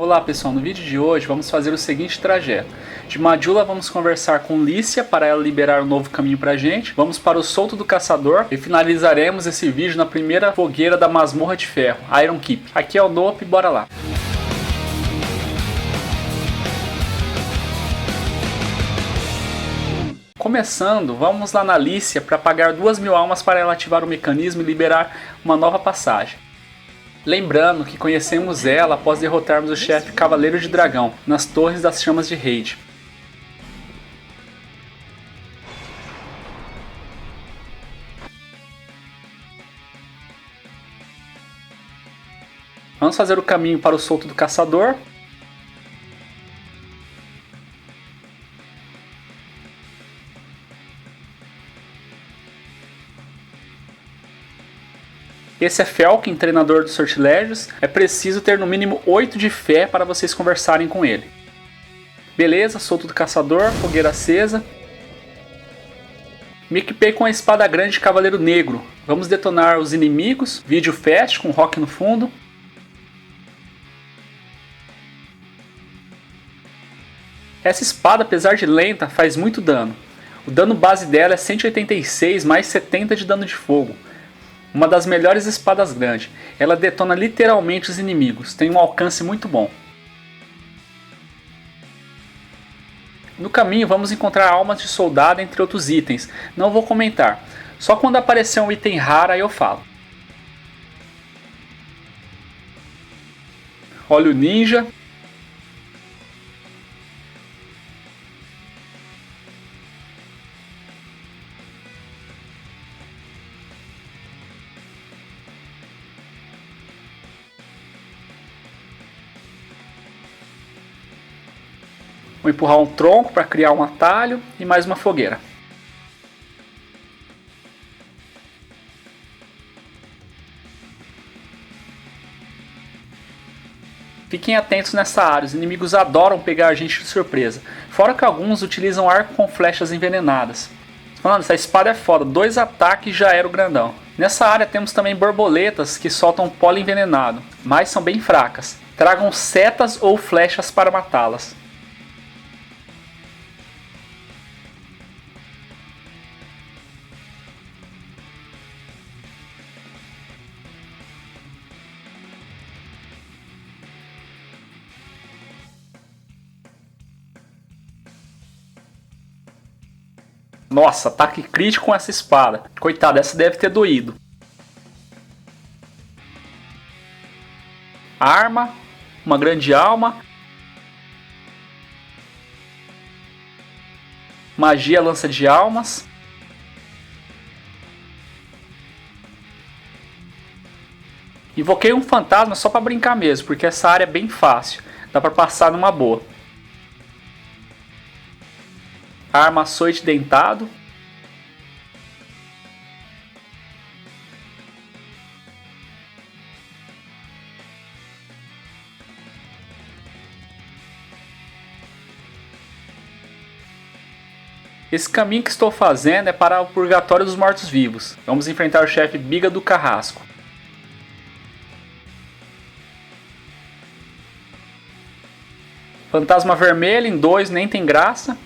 Olá pessoal, no vídeo de hoje vamos fazer o seguinte trajeto. De Majula vamos conversar com Lícia para ela liberar um novo caminho pra gente. Vamos para o Solto do Caçador e finalizaremos esse vídeo na primeira fogueira da Masmorra de Ferro, Iron Keep. Aqui é o Nope, bora lá. Começando, vamos lá na Lícia para pagar 2.000 almas para ela ativar o mecanismo e liberar uma nova passagem. Lembrando que conhecemos ela após derrotarmos o chefe Cavaleiro de Dragão, nas Torres das Chamas de Raid. Vamos fazer o caminho para o Solto do Caçador. Esse é Felkin, treinador dos sortilégios. É preciso ter no mínimo 8 de fé para vocês conversarem com ele. Beleza, Solto do Caçador, fogueira acesa. Me equipei com a espada grande de Cavaleiro Negro. Vamos detonar os inimigos. Vídeo fast com rock no fundo. Essa espada, apesar de lenta, faz muito dano. O dano base dela é 186 mais 70 de dano de fogo. Uma das melhores espadas grandes. Ela detona literalmente os inimigos. Tem um alcance muito bom. No caminho vamos encontrar almas de soldado entre outros itens. Não vou comentar. Só quando aparecer um item raro aí eu falo. Olha o ninja. Vou empurrar um tronco para criar um atalho e mais uma fogueira. Fiquem atentos nessa área, os inimigos adoram pegar a gente de surpresa. Fora que alguns utilizam arco com flechas envenenadas. Mano, essa espada é foda, 2 ataques já era o grandão. Nessa área temos também borboletas que soltam pólen envenenado, mas são bem fracas. Tragam setas ou flechas para matá-las. Nossa, ataque crítico com essa espada. Coitado, essa deve ter doído. Arma, uma grande alma. Magia, lança de almas. Invoquei um fantasma só para brincar mesmo, porque essa área é bem fácil. Dá para passar numa boa. Arma, açoite dentado. Esse caminho que estou fazendo é para o Purgatório dos Mortos-Vivos. Vamos enfrentar o chefe Biga do Carrasco. Fantasma vermelho em 2 nem tem graça.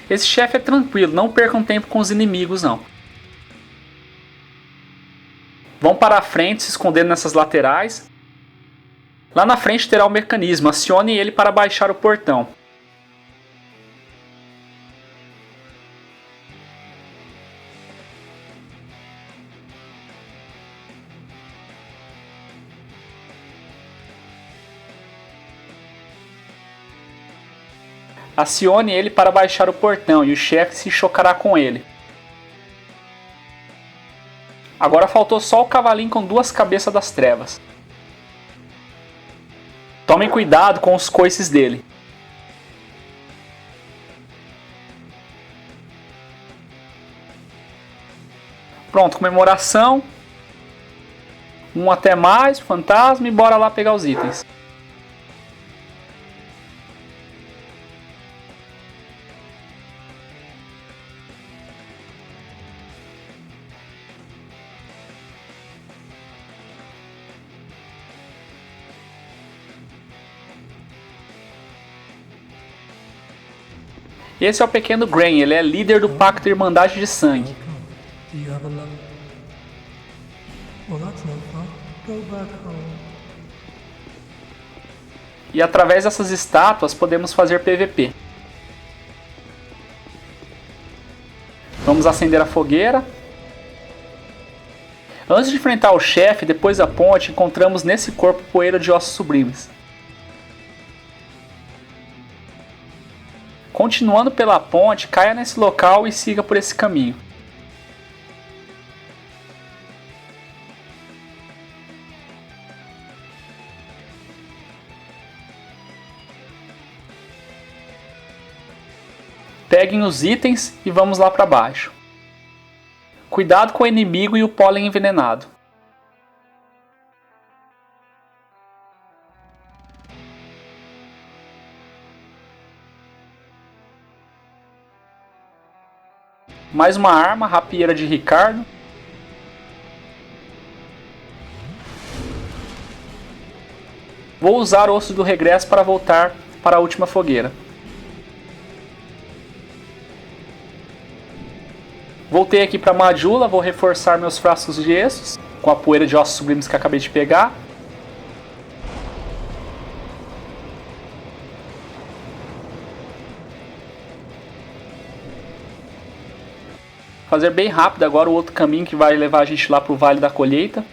Esse chefe é tranquilo, não percam tempo com os inimigos não. Vão para a frente, se escondendo nessas laterais. Lá na frente terá o mecanismo, acione ele para baixar o portão. Acione ele para baixar o portão e o chefe se chocará com ele. Agora faltou só o cavalinho com 2 cabeças das trevas. Tomem cuidado com os coices dele. Pronto, comemoração. Um até mais, fantasma, e bora lá pegar os itens. Esse é o pequeno Gren, ele é líder do Pacto Irmandade de Sangue. Do you have a love? Well, that's no fun. Go back home. E através dessas estátuas podemos fazer PVP. Vamos acender a fogueira. Antes de enfrentar o chefe, depois da ponte, encontramos nesse corpo poeira de ossos sublimes. Continuando pela ponte, caia nesse local e siga por esse caminho. Peguem os itens e vamos lá para baixo. Cuidado com o inimigo e o pólen envenenado. Mais uma arma, rapieira de Ricardo. Vou usar o osso do regresso para voltar para a última fogueira. Voltei aqui para Majula, vou reforçar meus frascos de essos com a poeira de ossos sublimes que acabei de pegar. Fazer bem rápido agora o outro caminho que vai levar a gente lá para o Vale da Colheita.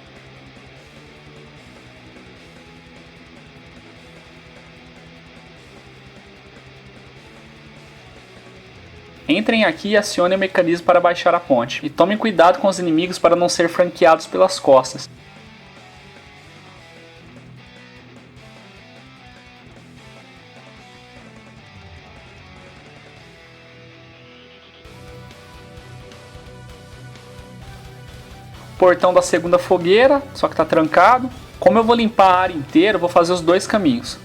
Entrem aqui e acionem o mecanismo para baixar a ponte. E tomem cuidado com os inimigos para não ser franqueados pelas costas. Portão da segunda fogueira, só que está trancado. Como eu vou limpar a área inteira, eu vou fazer os dois caminhos.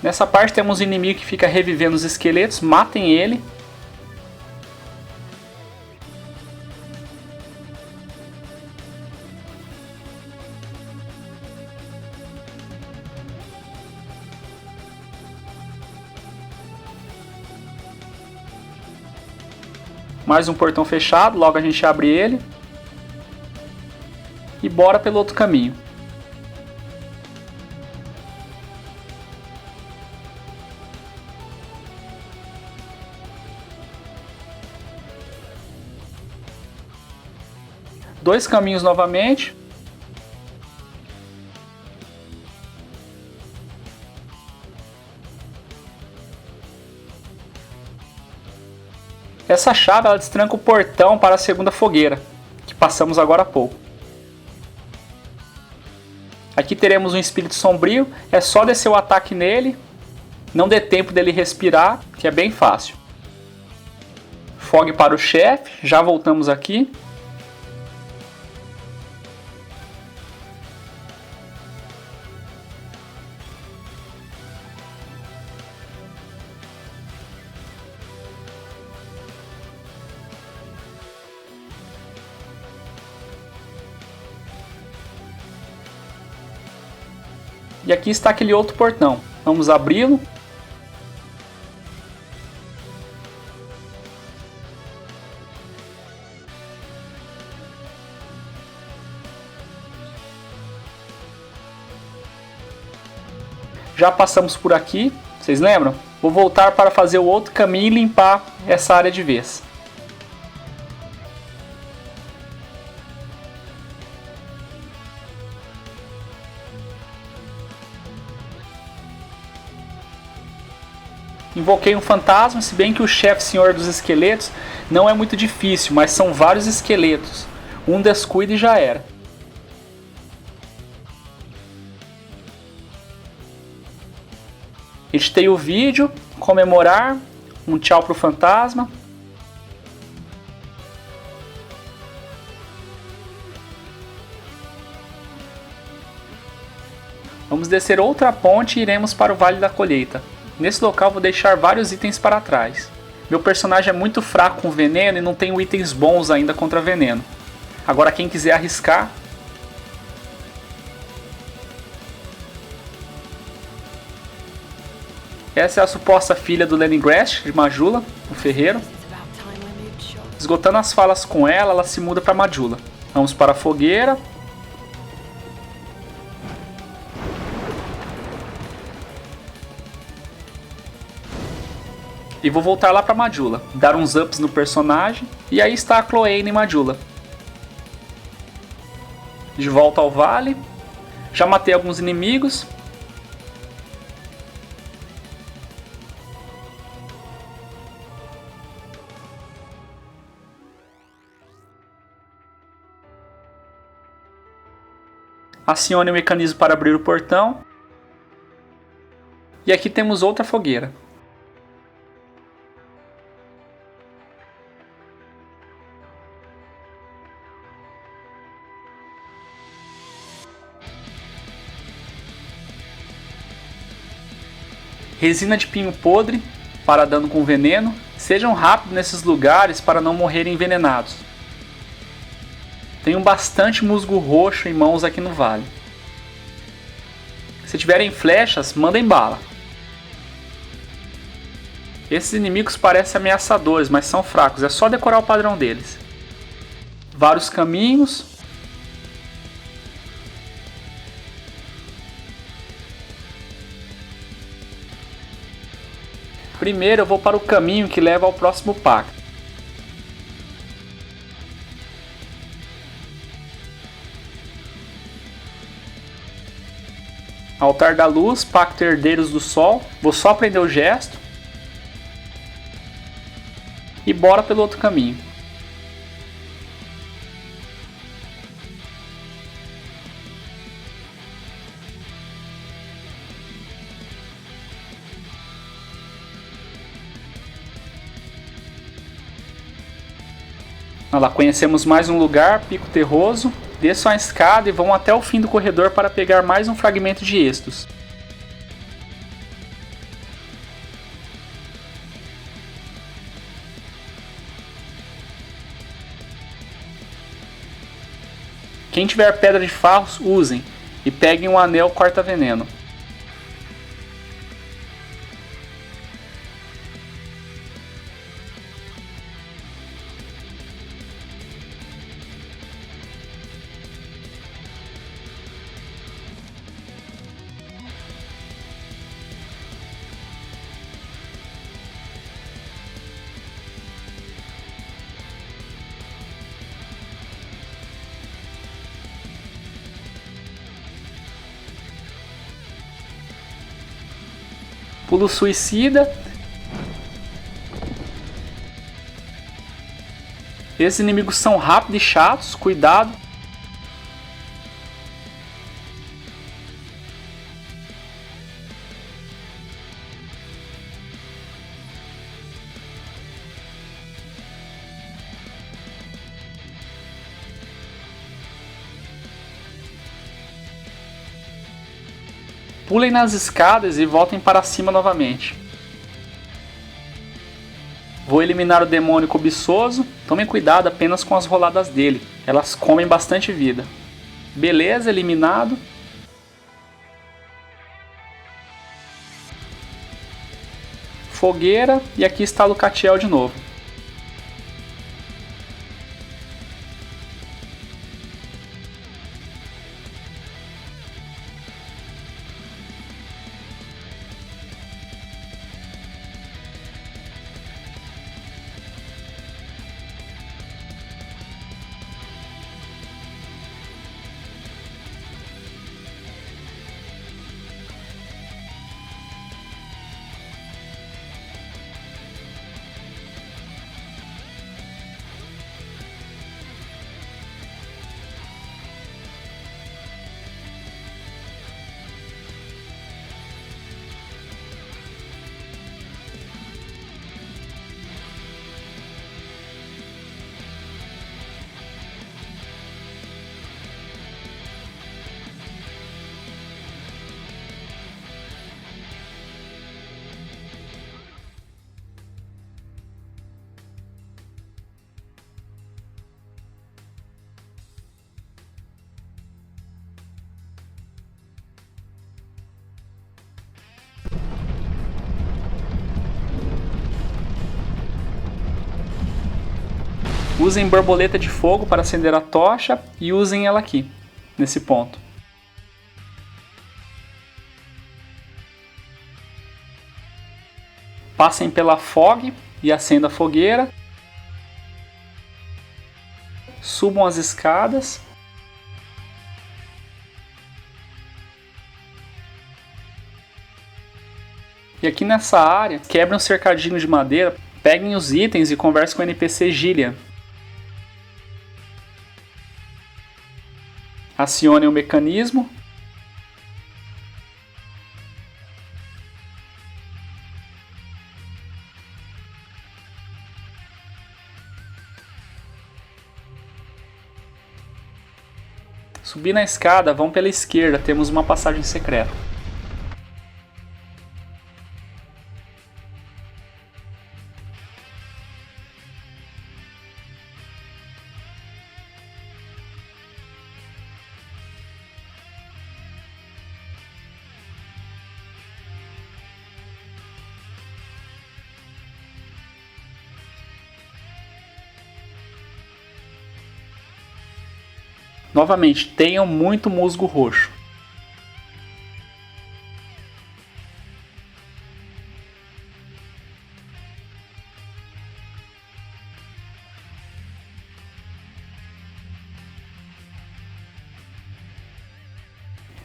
Nessa parte temos um inimigo que fica revivendo os esqueletos, matem ele. Mais um portão fechado, logo a gente abre ele. E bora pelo outro caminho. Dois caminhos novamente. Essa chave ela destranca o portão para a segunda fogueira, que passamos agora há pouco. Aqui teremos um espírito sombrio, é só descer o ataque nele, não dê tempo dele respirar, que é bem fácil. Fogue para o chefe, já voltamos aqui. E aqui está aquele outro portão. Vamos abri-lo. Já passamos por aqui, vocês lembram? Vou voltar para fazer o outro caminho e limpar essa área de vez. Invoquei um fantasma, se bem que o chefe senhor dos esqueletos não é muito difícil, mas são vários esqueletos. Um descuido e já era. Editei o vídeo, comemorar, um tchau pro fantasma. Vamos descer outra ponte e iremos para o Vale da Colheita. Nesse local vou deixar vários itens para trás. Meu personagem é muito fraco com veneno e não tenho itens bons ainda contra veneno. Agora quem quiser arriscar... Essa é a suposta filha do Leningrad, de Majula, o ferreiro. Esgotando as falas com ela, ela se muda para Majula. Vamos para a fogueira. E vou voltar lá para Majula, dar uns ups no personagem. E aí está a Chloeine em Majula. De volta ao vale. Já matei alguns inimigos. Acione o mecanismo para abrir o portão. E aqui temos outra fogueira. Resina de pinho podre para dano com veneno. Sejam rápidos nesses lugares para não morrerem envenenados. Tenho bastante musgo roxo em mãos aqui no vale. Se tiverem flechas, mandem bala. Esses inimigos parecem ameaçadores, mas são fracos. É só decorar o padrão deles. Vários caminhos. Primeiro eu vou para o caminho que leva ao próximo pacto. Altar da Luz, Pacto Herdeiros do Sol. Vou só aprender o gesto. E bora pelo outro caminho. Lá conhecemos mais um lugar, Pico Terroso. Desçam a escada e vão até o fim do corredor para pegar mais um fragmento de Estus. Quem tiver pedra de farros, usem. E peguem um anel corta-veneno. Pulo suicida. Esses inimigos são rápidos e chatos, cuidado. Pulem nas escadas e voltem para cima novamente. Vou eliminar o demônio cobiçoso. Tomem cuidado apenas com as roladas dele. Elas comem bastante vida. Beleza, eliminado. Fogueira. E aqui está Lucatiel de novo. Usem borboleta de fogo para acender a tocha e usem ela aqui, nesse ponto. Passem pela fog e acendam a fogueira. Subam as escadas. E aqui nessa área, quebrem um cercadinho de madeira, peguem os itens e conversem com o NPC Gillian. Acionem o mecanismo. Subir na escada, vão pela esquerda, temos uma passagem secreta. Novamente, tenham muito musgo roxo.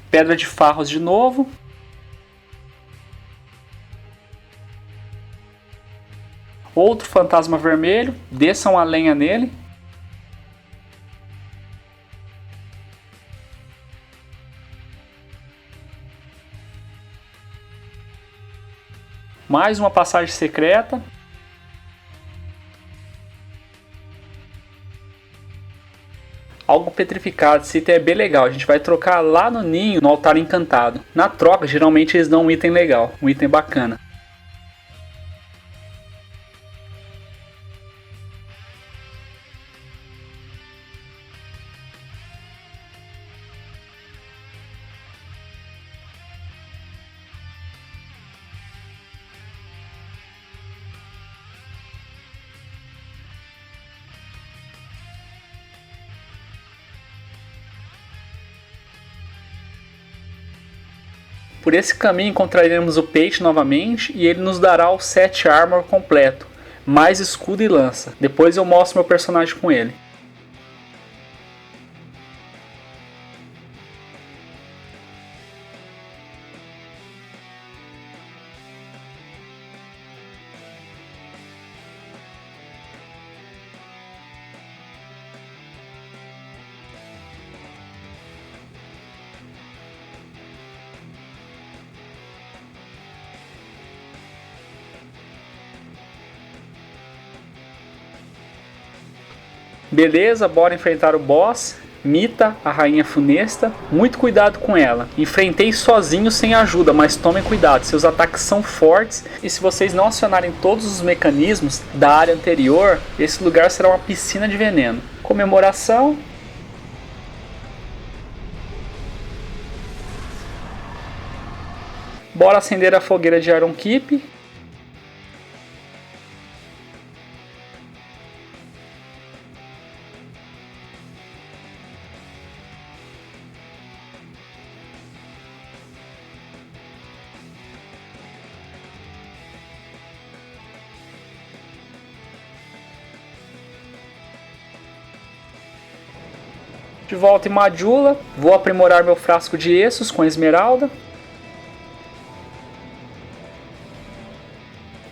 Pedra de farros de novo. Outro fantasma vermelho, desçam a lenha nele. Mais uma passagem secreta. Algo petrificado, esse item é bem legal. A gente vai trocar lá no ninho, no altar encantado. Na troca, geralmente eles dão um item legal, um item bacana. Por esse caminho encontraremos o Peixe novamente e ele nos dará o set armor completo, mais escudo e lança. Depois eu mostro meu personagem com ele. Beleza, bora enfrentar o boss. Mita, a rainha funesta. Muito cuidado com ela. Enfrentei sozinho sem ajuda, mas tomem cuidado, seus ataques são fortes e se vocês não acionarem todos os mecanismos da área anterior, esse lugar será uma piscina de veneno. Comemoração. Bora acender a fogueira de Iron Keep. De volta em Majula, vou aprimorar meu frasco de Essos com esmeralda.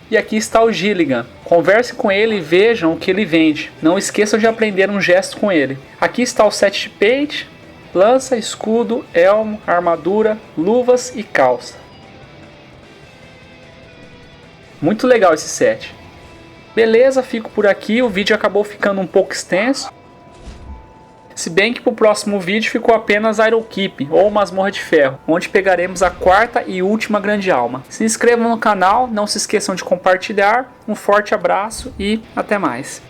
E aqui está o Gilligan. Converse com ele e vejam o que ele vende. Não esqueçam de aprender um gesto com ele. Aqui está o set de Page, lança, escudo, elmo, armadura, luvas e calça. Muito legal esse set. Beleza, fico por aqui. O vídeo acabou ficando um pouco extenso. Se bem que para o próximo vídeo ficou apenas Iron Keep, ou Masmorra de Ferro, onde pegaremos a quarta e última grande alma. Se inscrevam no canal, não se esqueçam de compartilhar, um forte abraço e até mais.